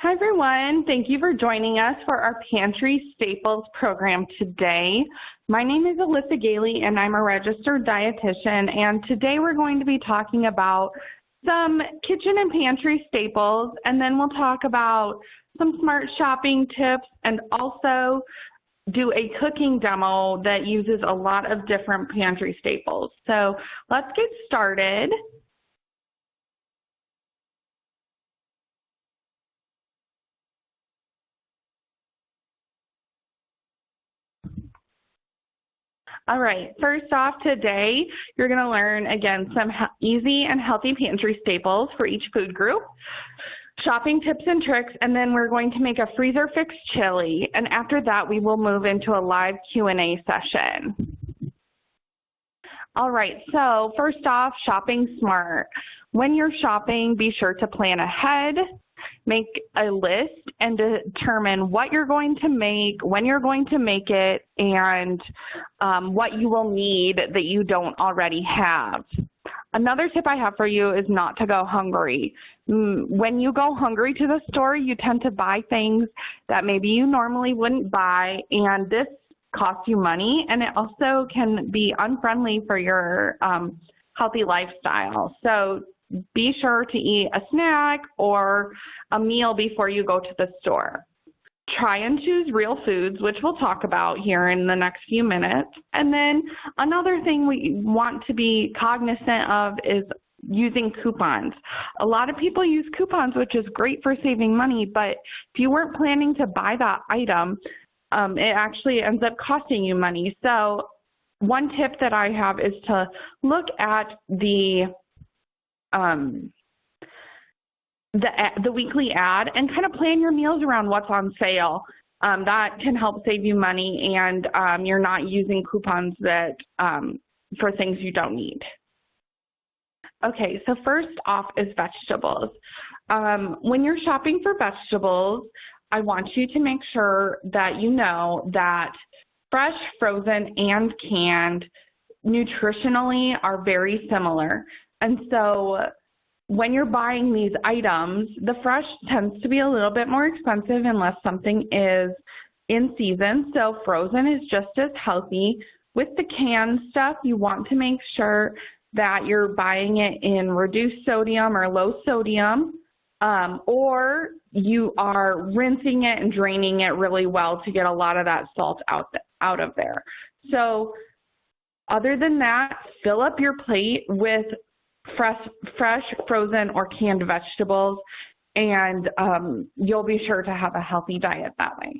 Hi, everyone. Thank you for joining us for our Pantry Staples program today. My name is Alyssa Gailey, and I'm a registered dietitian, and today we're going to be talking about some kitchen and pantry staples, and then we'll talk about some smart shopping tips and also do a cooking demo that uses a lot of different pantry staples. So let's get started. All right, first off today, you're going to learn, again, some easy and healthy pantry staples for each food group, shopping tips and tricks, and then we're going to make a freezer fix chili. And after that, we will move into a live Q&A session. All right, so first off, shopping smart. When you're shopping, be sure to plan ahead. Make a list and determine what you're going to make, when you're going to make it, and what you will need that you don't already have. Another tip I have for you is not to go hungry. When you go hungry to the store, you tend to buy things that maybe you normally wouldn't buy, and this costs you money, and it also can be unfriendly for your healthy lifestyle. So be sure to eat a snack or a meal before you go to the store. Try and choose real foods, which we'll talk about here in the next few minutes. And then another thing we want to be cognizant of is using coupons. A lot of people use coupons, which is great for saving money, but if you weren't planning to buy that item, it actually ends up costing you money. So one tip that I have is to look at the weekly ad and kind of plan your meals around what's on sale. That can help save you money, and you're not using coupons that for things you don't need. Okay, so first off is vegetables. When you're shopping for vegetables, I want you to make sure that you know that fresh, frozen, and canned nutritionally are very similar. And so when you're buying these items, the fresh tends to be a little bit more expensive unless something is in season. So frozen is just as healthy. With the canned stuff, you want to make sure that you're buying it in reduced sodium or low sodium, or you are rinsing it and draining it really well to get a lot of that salt out of there. So other than that, fill up your plate with fresh, frozen, or canned vegetables, and you'll be sure to have a healthy diet that way.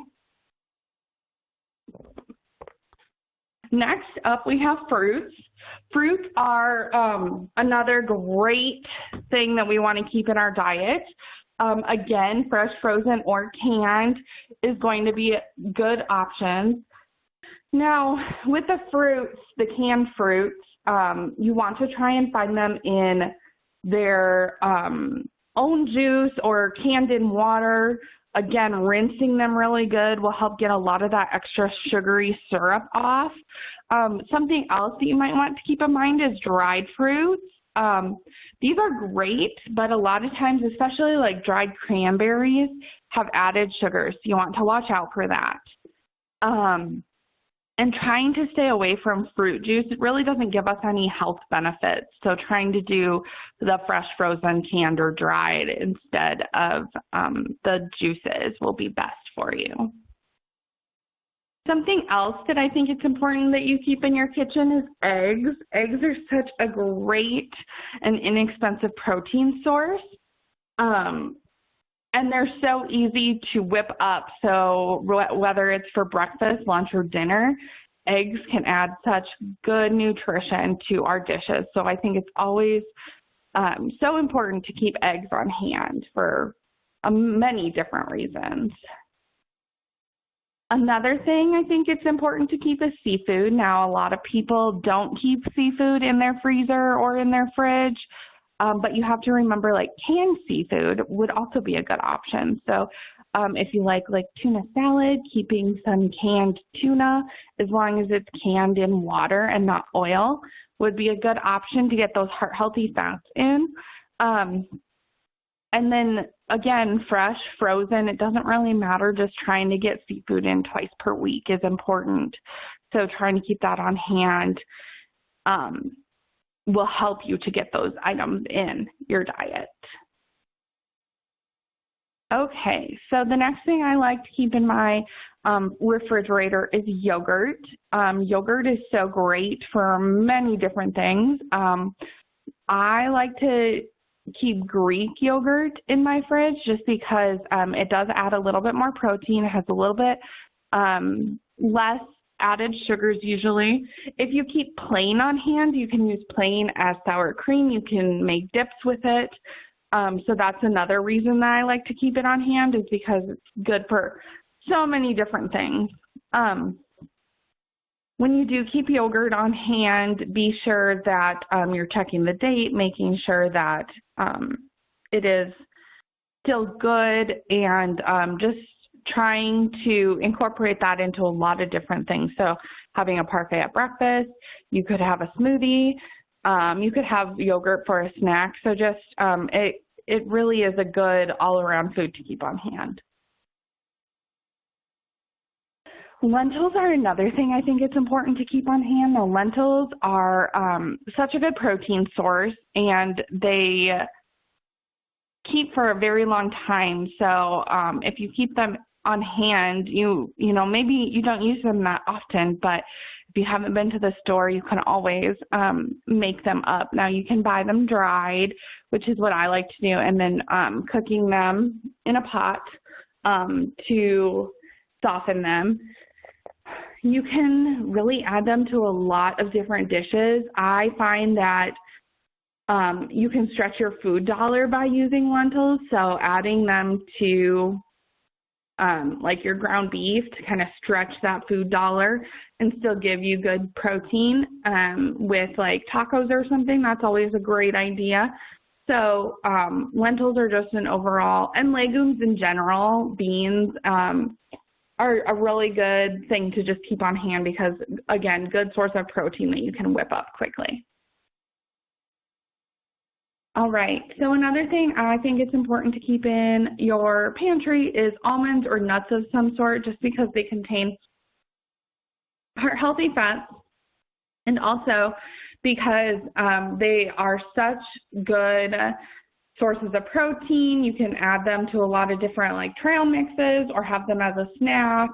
Next up, we have fruits. Fruits are another great thing that we want to keep in our diet. Again, fresh, frozen, or canned is going to be good options. Now, with the fruits, the canned fruits, you want to try and find them in their own juice or canned in water. Again, rinsing them really good will help get a lot of that extra sugary syrup off. Something else that you might want to keep in mind is dried fruits. These are great, but a lot of times, especially like dried cranberries, have added sugars, so you want to watch out for that. And trying to stay away from fruit juice, it really doesn't give us any health benefits. So trying to do the fresh, frozen, canned, or dried instead of the juices will be best for you. Something else that I think it's important that you keep in your kitchen is eggs. Eggs are such a great and inexpensive protein source. And they're so easy to whip up. So whether it's for breakfast, lunch, or dinner, eggs can add such good nutrition to our dishes. So I think it's always so important to keep eggs on hand for many different reasons. Another thing I think it's important to keep is seafood. Now, a lot of people don't keep seafood in their freezer or in their fridge. But you have to remember, like, canned seafood would also be a good option. So if you like tuna salad, keeping some canned tuna, as long as it's canned in water and not oil, would be a good option to get those heart-healthy fats in. And then again, fresh, frozen, it doesn't really matter. Just trying to get seafood in twice per week is important. So trying to keep that on hand will help you to get those items in your diet. Okay, so the next thing I like to keep in my refrigerator is yogurt. Yogurt is so great for many different things. I like to keep Greek yogurt in my fridge just because it does add a little bit more protein. It has a little bit less added sugars usually. If you keep plain on hand, you can use plain as sour cream. You can make dips with it. So that's another reason that I like to keep it on hand, is because it's good for so many different things. When you do keep yogurt on hand, be sure that you're checking the date, making sure that it is still good, and just trying to incorporate that into a lot of different things. So having a parfait at breakfast, you could have a smoothie, you could have yogurt for a snack. So just it really is a good all-around food to keep on hand. Lentils are another thing I think it's important to keep on hand. The lentils are such a good protein source, and they keep for a very long time. So if you keep them on hand, you know, maybe you don't use them that often, but if you haven't been to the store, you can always make them up. Now you can buy them dried, which is what I like to do, and then cooking them in a pot to soften them. You can really add them to a lot of different dishes. I find that you can stretch your food dollar by using lentils, so adding them to like your ground beef to kind of stretch that food dollar and still give you good protein with like tacos or something. That's always a great idea. So lentils are just an overall, and legumes in general, beans, are a really good thing to just keep on hand because, again, good source of protein that you can whip up quickly. All right, so another thing I think it's important to keep in your pantry is almonds or nuts of some sort, just because they contain healthy fats, and also because they are such good sources of protein. You can add them to a lot of different like trail mixes or have them as a snack.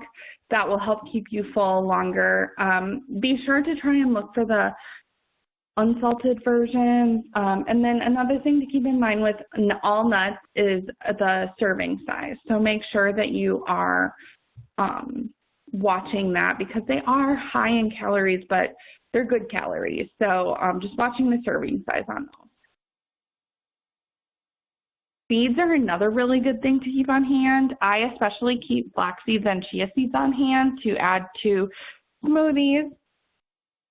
That will help keep you full longer. Be sure to try and look for the unsalted versions. And then another thing to keep in mind with all nuts is the serving size. So make sure that you are watching that, because they are high in calories, but they're good calories. So just watching the serving size on those. Seeds are another really good thing to keep on hand. I especially keep flax seeds and chia seeds on hand to add to smoothies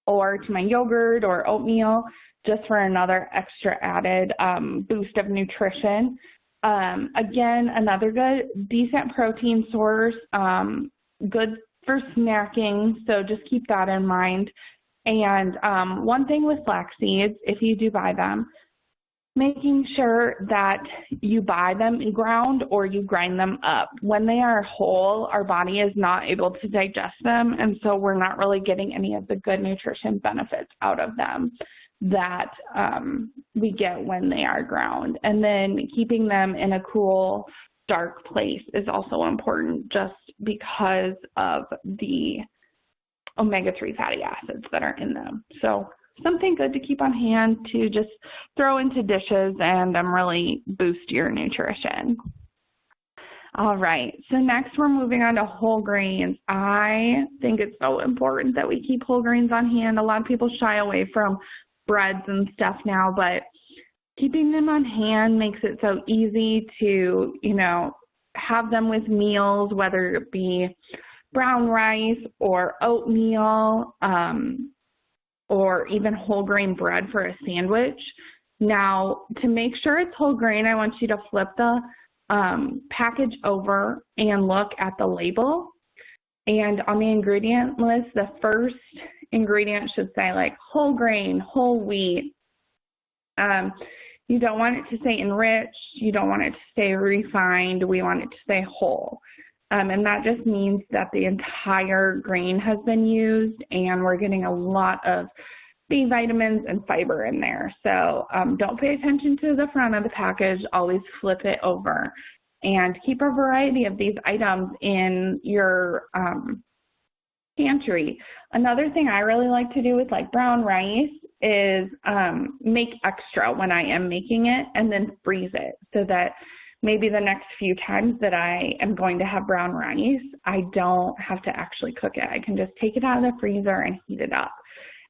or to my yogurt or oatmeal, just for another extra added boost of nutrition. Again, another good, decent protein source, good for snacking, so just keep that in mind. And one thing with flax seeds, if you do buy them, making sure that you buy them ground or you grind them up. When they are whole, our body is not able to digest them, and so we're not really getting any of the good nutrition benefits out of them that we get when they are ground. And then keeping them in a cool, dark place is also important, just because of the omega-3 fatty acids that are in them. So something good to keep on hand to just throw into dishes and really boost your nutrition. All right, so next we're moving on to whole grains. I think it's so important that we keep whole grains on hand. A lot of people shy away from breads and stuff now, but keeping them on hand makes it so easy to, you know, have them with meals, whether it be brown rice or oatmeal, or even whole grain bread for a sandwich. Now, to make sure it's whole grain, I want you to flip the package over and look at the label. And on the ingredient list, the first ingredient should say like whole grain, whole wheat. You don't want it to say enriched. You don't want it to say refined. We want it to say whole. And that just means that the entire grain has been used and we're getting a lot of B vitamins and fiber in there. So don't pay attention to the front of the package. Always flip it over and keep a variety of these items in your pantry. Another thing I really like to do with like brown rice is make extra when I am making it and then freeze it so that maybe the next few times that I am going to have brown rice, I don't have to actually cook it. I can just take it out of the freezer and heat it up.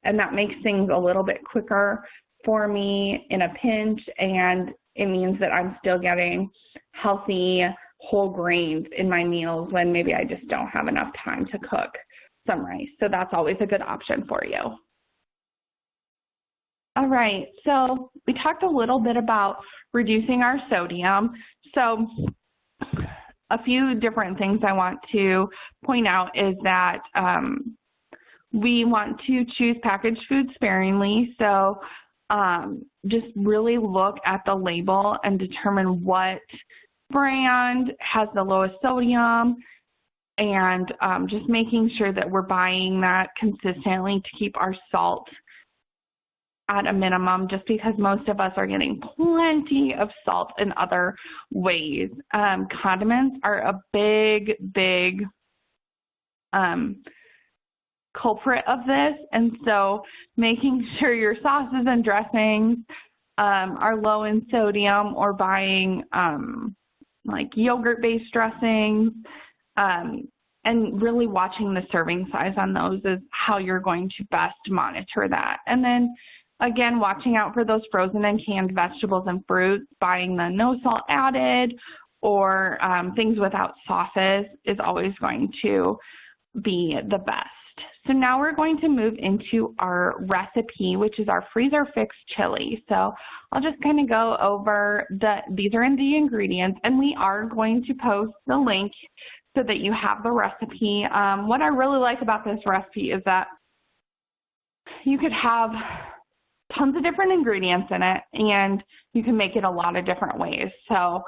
And that makes things a little bit quicker for me in a pinch, and it means that I'm still getting healthy whole grains in my meals when maybe I just don't have enough time to cook some rice. So that's always a good option for you. All right, so we talked a little bit about reducing our sodium. So a few different things I want to point out is that we want to choose packaged food sparingly. So just really look at the label and determine what brand has the lowest sodium, and just making sure that we're buying that consistently to keep our salt at a minimum, just because most of us are getting plenty of salt in other ways. Condiments are a big culprit of this, and so making sure your sauces and dressings are low in sodium, or buying like yogurt-based dressings, and really watching the serving size on those is how you're going to best monitor that. And then again, watching out for those frozen and canned vegetables and fruits, buying the no salt added or things without sauces is always going to be the best. So now we're going to move into our recipe, which is our freezer fixed chili. So I'll just kind of go over these are in the ingredients, and we are going to post the link so that you have the recipe. What I really like about this recipe is that you could have tons of different ingredients in it, and you can make it a lot of different ways. So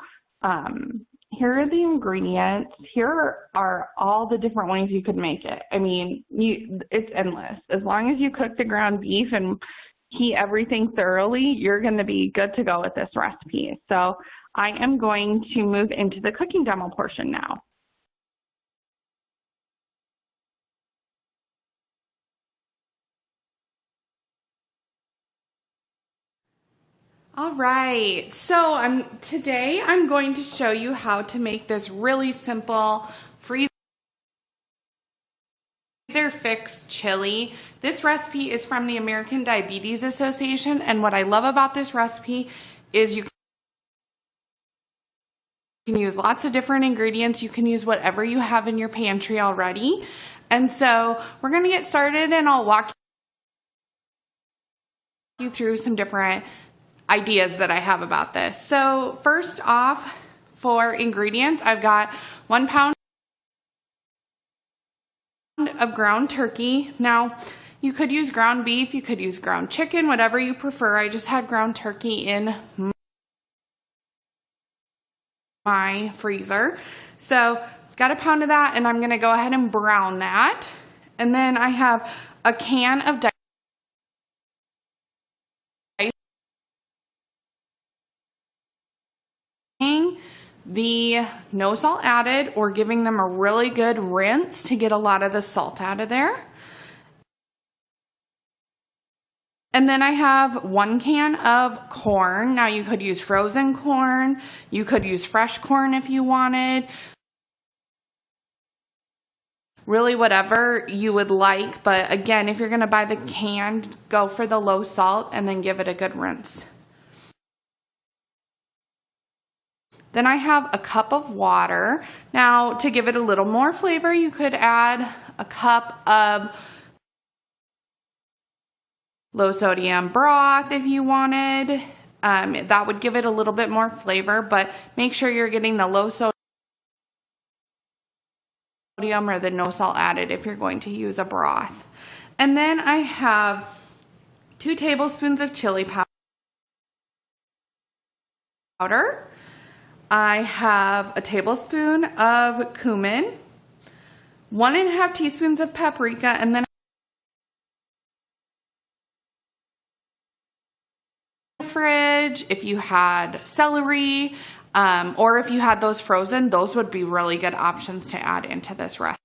here are the ingredients. Here are all the different ways you could make it. I mean, it's endless. As long as you cook the ground beef and heat everything thoroughly, you're going to be good to go with this recipe. So I am going to move into the cooking demo portion now. All right, so today I'm going to show you how to make this really simple freezer fixed chili. This recipe is from the American Diabetes Association, and what I love about this recipe is you can use lots of different ingredients. You can use whatever you have in your pantry already. And so we're going to get started, and I'll walk you through some different ideas that I have about this. So first off, for ingredients, I've got 1 pound of ground turkey. Now, you could use ground beef, you could use ground chicken, whatever you prefer. I just had ground turkey in my freezer. So I've got 1 pound of that, and I'm going to go ahead and brown that. And then I have a can of the no salt added, or giving them a really good rinse to get a lot of the salt out of there. And then I have 1 can of corn. Now you could use frozen corn, you could use fresh corn if you wanted. Really whatever you would like, but again, if you're gonna buy the canned, go for the low salt and then give it a good rinse. Then I have a cup of water. Now, to give it a little more flavor, you could add a cup of low sodium broth if you wanted. That would give it a little bit more flavor, but make sure you're getting the low sodium or the no salt added if you're going to use a broth. And then I have 2 tablespoons of chili powder. powder. I have a tablespoon of cumin, 1.5 teaspoons of paprika, and then fridge. If you had celery, or if you had those frozen, those would be really good options to add into this recipe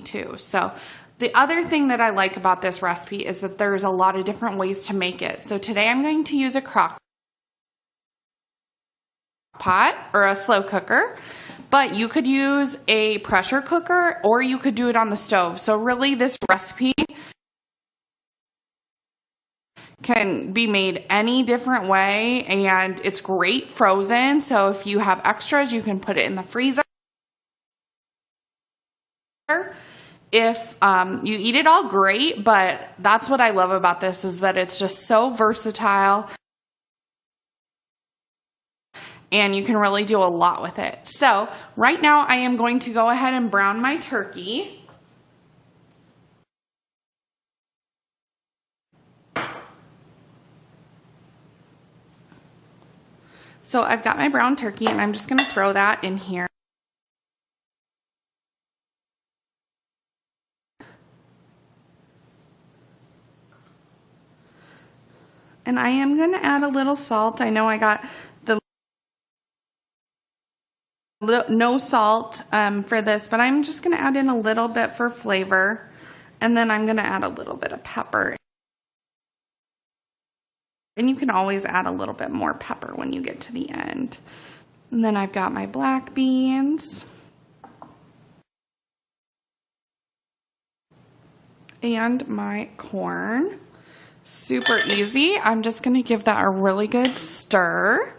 too. So the other thing that I like about this recipe is that there's a lot of different ways to make it. So today I'm going to use a crock pot or a slow cooker, but you could use a pressure cooker or you could do it on the stove. So really this recipe can be made any different way, and it's great frozen. So if you have extras, you can put it in the freezer. If you eat it all, great, but that's what I love about this, is that it's just so versatile and you can really do a lot with it. So right now I am going to go ahead and brown my turkey. So I've got my brown turkey and I'm just going to throw that in here. And I am going to add a little salt. I know I got the no salt for this, but I'm just going to add in a little bit for flavor. And then I'm going to add a little bit of pepper. And you can always add a little bit more pepper when you get to the end. And then I've got my black beans. And my corn. Super easy. I'm just going to give that a really good stir.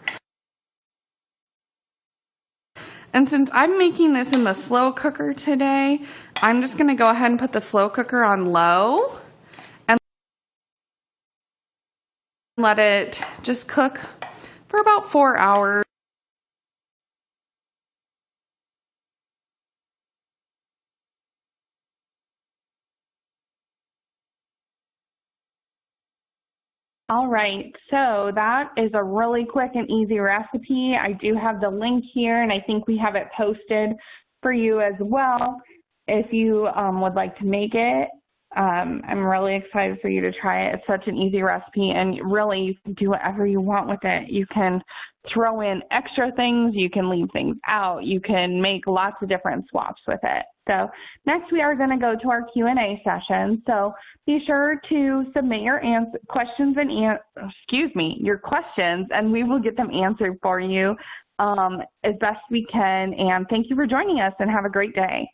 And since I'm making this in the slow cooker today, I'm just going to go ahead and put the slow cooker on low and let it just cook for about 4 hours. All right, so that is a really quick and easy recipe. I do have the link here, and I think we have it posted for you as well if you would like to make it. I'm really excited for you to try it. It's such an easy recipe, and really you can do whatever you want with it. You can throw in extra things, you can leave things out, you can make lots of different swaps with it. So next we are going to go to our Q&A session. So be sure to submit your questions, and we will get them answered for you as best we can. And thank you for joining us, and have a great day.